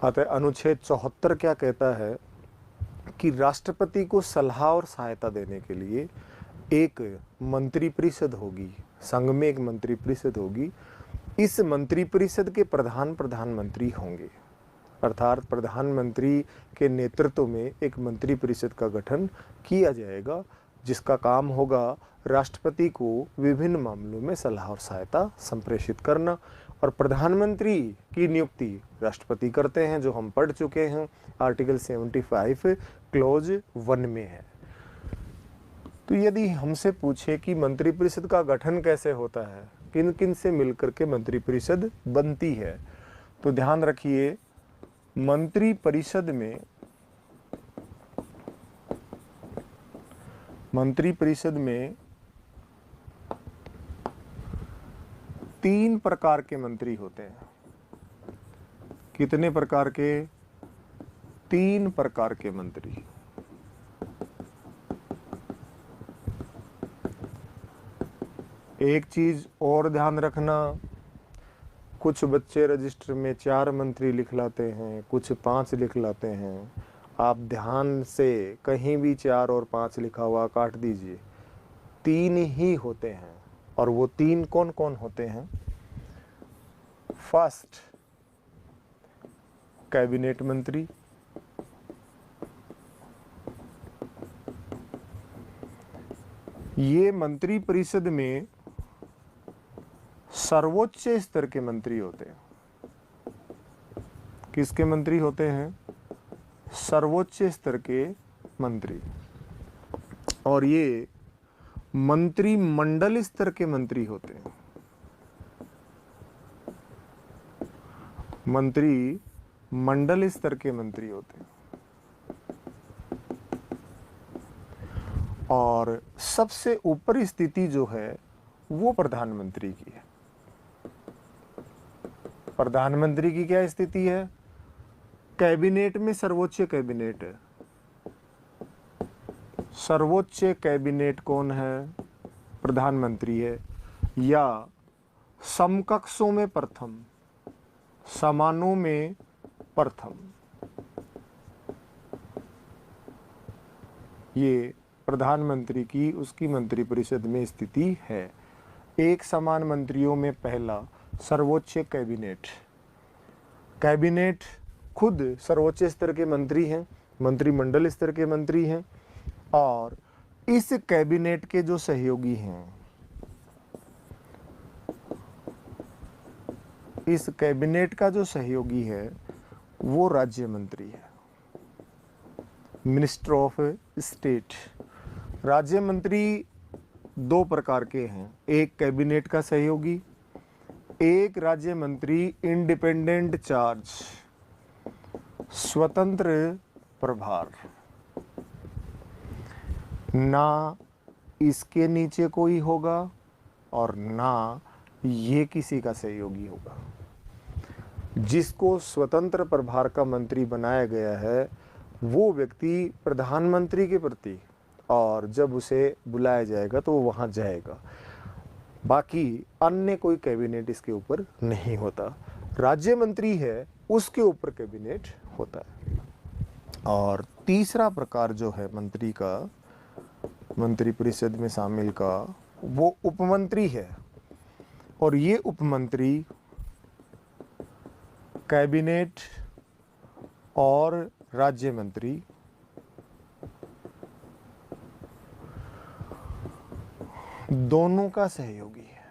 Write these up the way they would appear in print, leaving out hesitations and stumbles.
अतः अनुच्छेद 74 क्या कहता है कि राष्ट्रपति को सलाह और सहायता देने के लिए एक मंत्रिपरिषद होगी, संघ में एक मंत्रिपरिषद होगी। इस मंत्रिपरिषद के प्रधान प्रधानमंत्री होंगे, अर्थात प्रधानमंत्री के नेतृत्व में एक मंत्रिपरिषद का गठन किया जाएगा, जिसका काम होगा राष्ट्रपति को विभिन्न मामलों में सलाह और सहायता संप्रेषित करना। और प्रधानमंत्री की नियुक्ति राष्ट्रपति करते हैं, जो हम पढ़ चुके हैं, आर्टिकल 75 क्लॉज 1 में है। तो यदि हमसे पूछे कि मंत्रिपरिषद का गठन कैसे होता है, किन किन से मिलकर के मंत्रिपरिषद बनती है, तो ध्यान रखिए मंत्रिपरिषद में 3 प्रकार के मंत्री होते हैं। कितने प्रकार के? 3 प्रकार के मंत्री। एक चीज और ध्यान रखना, कुछ बच्चे रजिस्टर में 4 मंत्री लिख लाते हैं, कुछ 5 लिख लाते हैं। आप ध्यान से कहीं भी 4 और 5 लिखा हुआ काट दीजिए, 3 ही होते हैं। और वो 3 कौन कौन होते हैं? फर्स्ट, कैबिनेट मंत्री। ये मंत्रिपरिषद में सर्वोच्च स्तर के मंत्री होते हैं। किसके मंत्री होते हैं? सर्वोच्च स्तर के मंत्री। और ये मंत्रिमंडल स्तर के मंत्री होते हैं। मंत्रिमंडल स्तर के मंत्री होते हैं। और सबसे ऊपरी स्थिति जो है वो प्रधानमंत्री की है। प्रधानमंत्री की क्या स्थिति है? कैबिनेट में सर्वोच्च कैबिनेट है। सर्वोच्च कैबिनेट कौन है? प्रधानमंत्री है। या समकक्षों में प्रथम, समानों में प्रथम, ये प्रधानमंत्री की उसकी मंत्रिपरिषद में स्थिति है। एक समान मंत्रियों में पहला सर्वोच्च कैबिनेट। कैबिनेट खुद सर्वोच्च स्तर के मंत्री हैं, मंत्रिमंडल स्तर के मंत्री हैं। और इस कैबिनेट के जो सहयोगी हैं, इस कैबिनेट का जो सहयोगी है वो राज्य मंत्री है, मिनिस्टर ऑफ स्टेट। राज्य मंत्री 2 प्रकार के हैं, एक कैबिनेट का सहयोगी, एक राज्य मंत्री इंडिपेंडेंट चार्ज, स्वतंत्र प्रभार। ना इसके नीचे कोई होगा और ना ये किसी का सहयोगी होगा। जिसको स्वतंत्र प्रभार का मंत्री बनाया गया है वो व्यक्ति प्रधानमंत्री के प्रति, और जब उसे बुलाया जाएगा तो वो वहाँ जाएगा। बाकी अन्य कोई कैबिनेट इसके ऊपर नहीं होता। राज्य मंत्री है उसके ऊपर कैबिनेट होता है। और तीसरा प्रकार जो है मंत्री का, मंत्रिपरिषद में शामिल का, वो उपमंत्री है। और ये उपमंत्री कैबिनेट और राज्य मंत्री दोनों का सहयोगी है।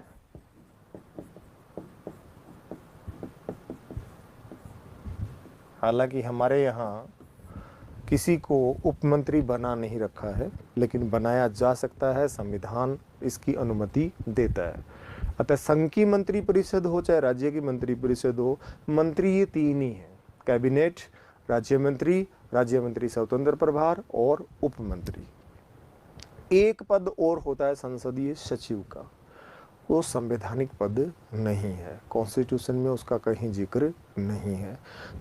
हालांकि हमारे यहाँ किसी को उपमंत्री बना नहीं रखा है, लेकिन बनाया जा सकता है, संविधान इसकी अनुमति देता है। अतः संघ की मंत्रिपरिषद हो चाहे राज्य की मंत्रिपरिषद हो, मंत्री ये 3 ही हैं, कैबिनेट, राज्य मंत्री स्वतंत्र प्रभार और उपमंत्री। एक पद और होता है संसदीय सचिव का, वो संवैधानिक पद नहीं है, कॉन्स्टिट्यूशन में उसका कहीं जिक्र नहीं है।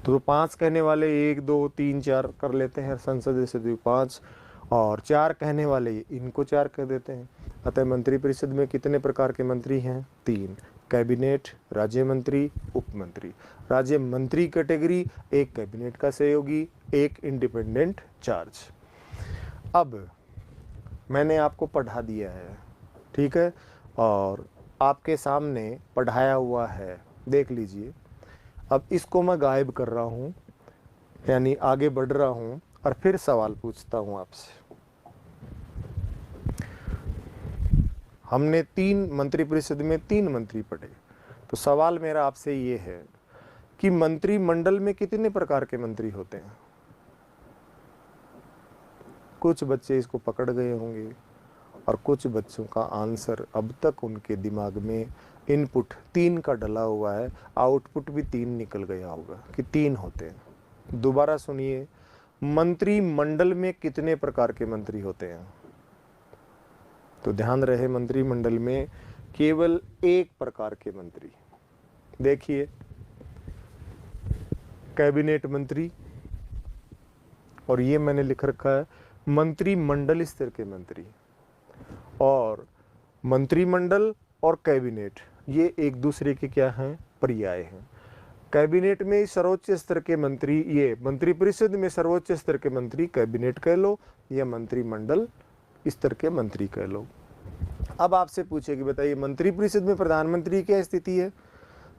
तो 5 कहने वाले 1 2 3 4 कर लेते हैं, संसदीय सचिव 5, और 4 कहने वाले इनको 4 कह देते हैं। अतः मंत्रिपरिषद में कितने प्रकार के मंत्री हैं? 3, कैबिनेट, राज्य मंत्री, उप मंत्री। राज्य मंत्री कैटेगरी, एक कैबिनेट का सहयोगी, एक इंडिपेंडेंट चार्ज। अब मैंने आपको पढ़ा दिया है, ठीक है, और आपके सामने पढ़ाया हुआ है, देख लीजिए। अब इसको मैं गायब कर रहा हूँ, यानी आगे बढ़ रहा हूँ और फिर सवाल पूछता हूँ आपसे। हमने 3 मंत्रिपरिषद में 3 मंत्री पढ़े, तो सवाल मेरा आपसे ये है कि मंत्रिमंडल में कितने प्रकार के मंत्री होते हैं? कुछ बच्चे इसको पकड़ गए होंगे और कुछ बच्चों का आंसर अब तक उनके दिमाग में इनपुट 3 का डला हुआ है, आउटपुट भी 3 निकल गया होगा कि 3 होते हैं। दोबारा सुनिए, मंत्रिमंडल में कितने प्रकार के मंत्री होते हैं? तो ध्यान रहे, मंत्रिमंडल में केवल एक प्रकार के मंत्री। देखिए, कैबिनेट मंत्री, और ये मैंने लिख रखा है मंत्रिमंडल स्तर के मंत्री। और मंत्रिमंडल और कैबिनेट ये एक दूसरे के क्या हैं? पर्याय हैं। कैबिनेट में सर्वोच्च स्तर के मंत्री, ये मंत्रिपरिषद में सर्वोच्च स्तर के मंत्री कैबिनेट कह लो या मंत्रिमंडल स्तर के मंत्री कह लो। अब आपसे पूछे कि बताइए मंत्रिपरिषद में प्रधानमंत्री की क्या स्थिति है?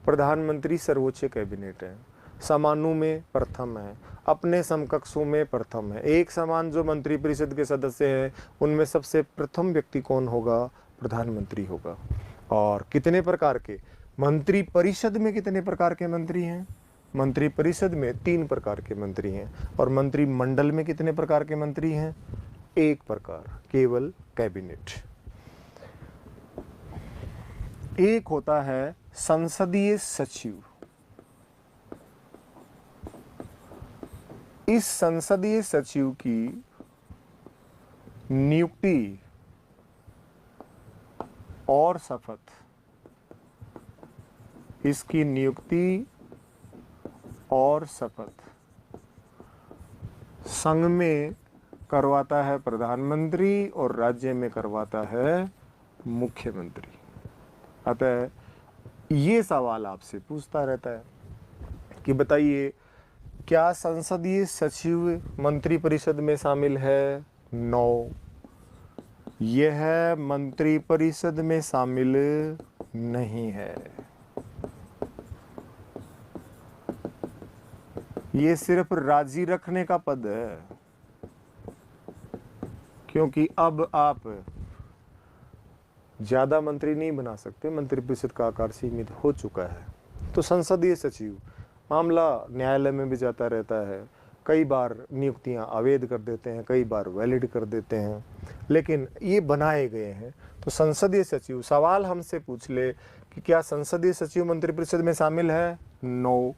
प्रधानमंत्री सर्वोच्च कैबिनेट है, समानु में प्रथम है, अपने समकक्षों में प्रथम है। एक समान जो मंत्रिपरिषद के सदस्य हैं उनमें सबसे प्रथम व्यक्ति कौन होगा? प्रधानमंत्री होगा। और कितने प्रकार के मंत्रिपरिषद में कितने प्रकार के मंत्री हैं? मंत्रिपरिषद में 3 प्रकार के मंत्री हैं। और मंत्रिमंडल में कितने प्रकार के मंत्री हैं? 1 प्रकार, केवल कैबिनेट। एक होता है संसदीय सचिव। इस संसदीय सचिव की नियुक्ति और शपथ, इसकी नियुक्ति और शपथ संघ में करवाता है प्रधानमंत्री और राज्य में करवाता है मुख्यमंत्री। अतः ये सवाल आपसे पूछता रहता है कि बताइए क्या संसदीय सचिव मंत्रिपरिषद में शामिल है? नो, यह मंत्रिपरिषद में शामिल नहीं है। ये सिर्फ राजी रखने का पद है, क्योंकि अब आप ज्यादा मंत्री नहीं बना सकते, मंत्रिपरिषद का आकार सीमित हो चुका है। तो संसदीय सचिव, मामला न्यायालय में भी जाता रहता है, कई बार नियुक्तियां अवैध कर देते हैं, कई बार वैलिड कर देते हैं, लेकिन ये बनाए गए हैं। तो संसदीय सचिव, सवाल हमसे पूछ ले कि क्या संसदीय सचिव मंत्रिपरिषद में शामिल है? नो,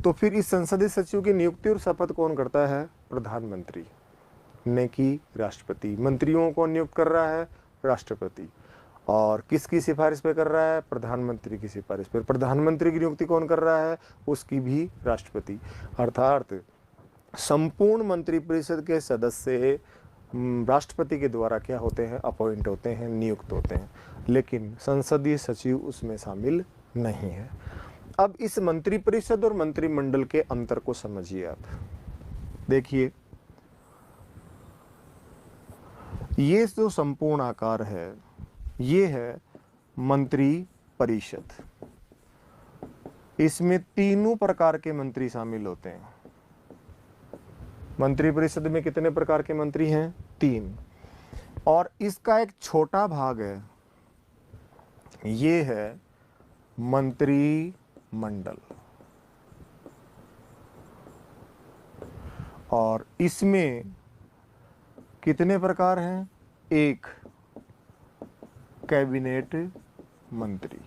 तो फिर इस संसदीय सचिव की नियुक्ति और शपथ कौन करता है? प्रधानमंत्री, ने की राष्ट्रपति। मंत्रियों को नियुक्त कर रहा है राष्ट्रपति, और किसकी सिफारिश पे कर रहा है? प्रधानमंत्री की सिफारिश पर। प्रधानमंत्री की नियुक्ति कौन कर रहा है? उसकी भी राष्ट्रपति। अर्थात संपूर्ण मंत्रिपरिषद के सदस्य राष्ट्रपति के द्वारा क्या होते हैं? अपॉइंट होते हैं, नियुक्त होते हैं, लेकिन संसदीय सचिव उसमें शामिल नहीं है। अब इस मंत्रिपरिषद और मंत्रिमंडल के अंतर को समझिए आप। देखिए, ये जो संपूर्ण आकार है ये है मंत्री परिषद। इसमें 3 प्रकार के मंत्री शामिल होते हैं। मंत्रिपरिषद में कितने प्रकार के मंत्री हैं? 3। और इसका एक छोटा भाग है, ये है मंत्रिमंडल। और इसमें कितने प्रकार हैं? 1 कैबिनेट मंत्री।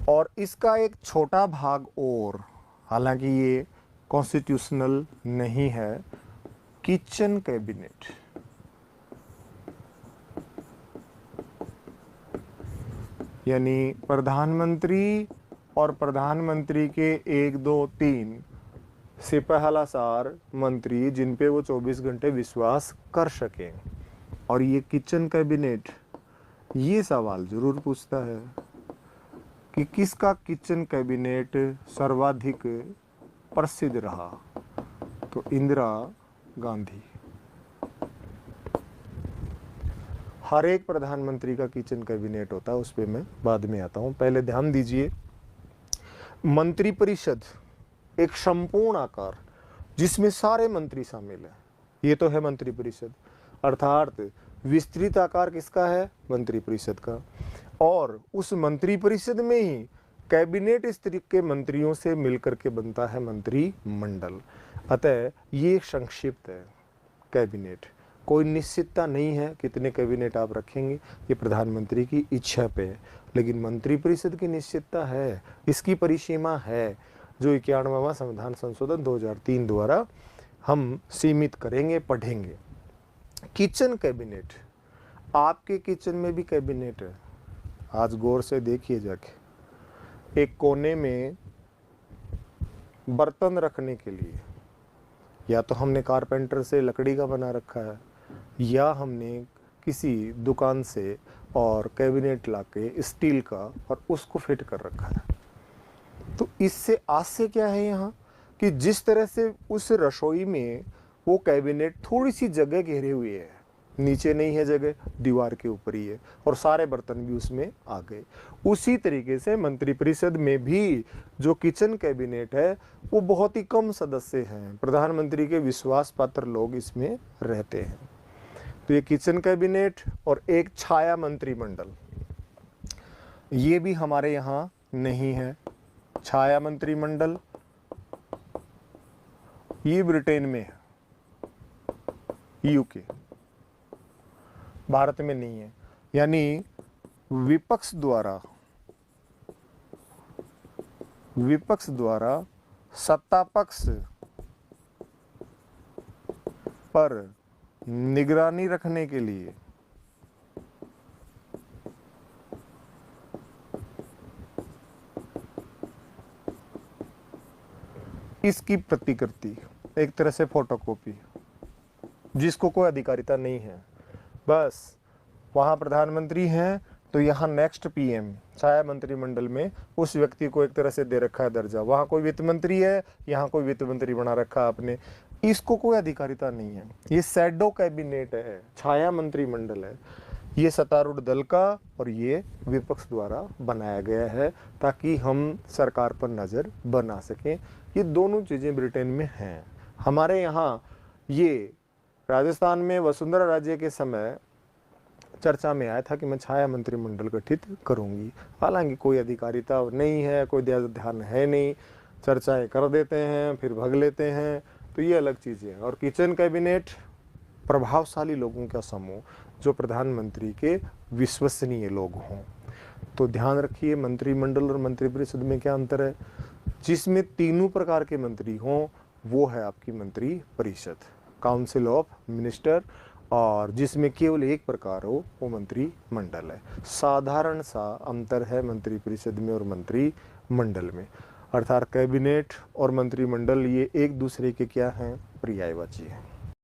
और इसका एक छोटा भाग और, हालांकि ये कॉन्स्टिट्यूशनल नहीं है, किचन कैबिनेट। यानी प्रधानमंत्री और प्रधानमंत्री के 1, 2, 3 सिपहलासार मंत्री जिन पे वो 24 घंटे विश्वास कर सकें। और ये किचन कैबिनेट ये सवाल जरूर पूछता है कि किसका किचन कैबिनेट सर्वाधिक प्रसिद्ध रहा, तो इंदिरा गांधी। हर एक प्रधानमंत्री का किचन कैबिनेट होता है, उस पर मैं बाद में आता हूं। पहले ध्यान दीजिए, मंत्रिपरिषद एक संपूर्ण आकार जिसमें सारे मंत्री शामिल हैं, ये तो है मंत्रिपरिषद। अर्थात विस्तृत आकार किसका है? मंत्रिपरिषद का। और उस मंत्रिपरिषद में ही कैबिनेट स्तर के मंत्रियों से मिलकर के बनता है मंत्रिमंडल। अतः ये संक्षिप्त है कैबिनेट। कोई निश्चितता नहीं है कितने कैबिनेट आप रखेंगे, ये प्रधानमंत्री की इच्छा पे है। लेकिन मंत्रिपरिषद की निश्चितता है, इसकी परिसीमा है, जो 91वां संविधान संशोधन 2003 द्वारा हम सीमित करेंगे, पढ़ेंगे। किचन कैबिनेट, आपके किचन में भी कैबिनेट है। आज गौर से देखिए जाके, एक कोने में बर्तन रखने के लिए या तो हमने कारपेंटर से लकड़ी का बना रखा है, या हमने किसी दुकान से और कैबिनेट लाके स्टील का और उसको फिट कर रखा है। तो इससे आज से क्या है यहाँ कि जिस तरह से उस रसोई में वो कैबिनेट थोड़ी सी जगह घेरे हुए है, नीचे नहीं है जगह, दीवार के ऊपर ही है, और सारे बर्तन भी उसमें आ गए। उसी तरीके से मंत्रिपरिषद में भी जो किचन कैबिनेट है वो बहुत ही कम सदस्य हैं, प्रधानमंत्री के विश्वास पात्र लोग इसमें रहते हैं। तो ये किचन कैबिनेट और एक छाया मंत्रिमंडल, ये भी हमारे यहाँ नहीं है। छाया मंत्रिमंडल ये ब्रिटेन में है, यूके, भारत में नहीं है। यानी विपक्ष द्वारा सत्ता पक्ष पर निगरानी रखने के लिए इसकी प्रतिकृति, एक तरह से फोटोकॉपी, जिसको कोई अधिकारिता नहीं है, बस वहाँ प्रधानमंत्री हैं तो यहाँ नेक्स्ट पीएम, छाया मंत्रिमंडल में उस व्यक्ति को एक तरह से दे रखा है दर्जा। वहाँ कोई वित्त मंत्री है, यहाँ कोई वित्त मंत्री बना रखा है आपने, इसको कोई अधिकारिता नहीं है। ये शैडो कैबिनेट है, छाया मंत्रिमंडल है। ये सत्तारूढ़ दल का और ये विपक्ष द्वारा बनाया गया है ताकि हम सरकार पर नज़र बना सकें। ये दोनों चीज़ें ब्रिटेन में हैं। हमारे यहाँ ये राजस्थान में वसुंधरा राज्य के समय चर्चा में आया था कि मैं छाया मंत्रिमंडल गठित करूंगी। हालांकि कोई अधिकारिता नहीं है, कोई ध्यान है नहीं, चर्चाएं कर देते हैं फिर भग लेते हैं, तो ये अलग चीज़ें हैं। और किचन कैबिनेट प्रभावशाली लोगों का समूह जो प्रधानमंत्री के विश्वसनीय लोग हों। तो ध्यान रखिए, मंत्रिमंडल और मंत्रिपरिषद में क्या अंतर है? जिसमें तीनों प्रकार के मंत्री हों वो है आपकी मंत्रिपरिषद, काउंसिल ऑफ मिनिस्टर, और जिसमें केवल एक प्रकार हो वो मंत्रिमंडल है। साधारण सा अंतर है मंत्रिपरिषद में और मंत्रिमंडल में, अर्थात कैबिनेट और मंत्रिमंडल ये एक दूसरे के क्या हैं? पर्यायवाची हैं।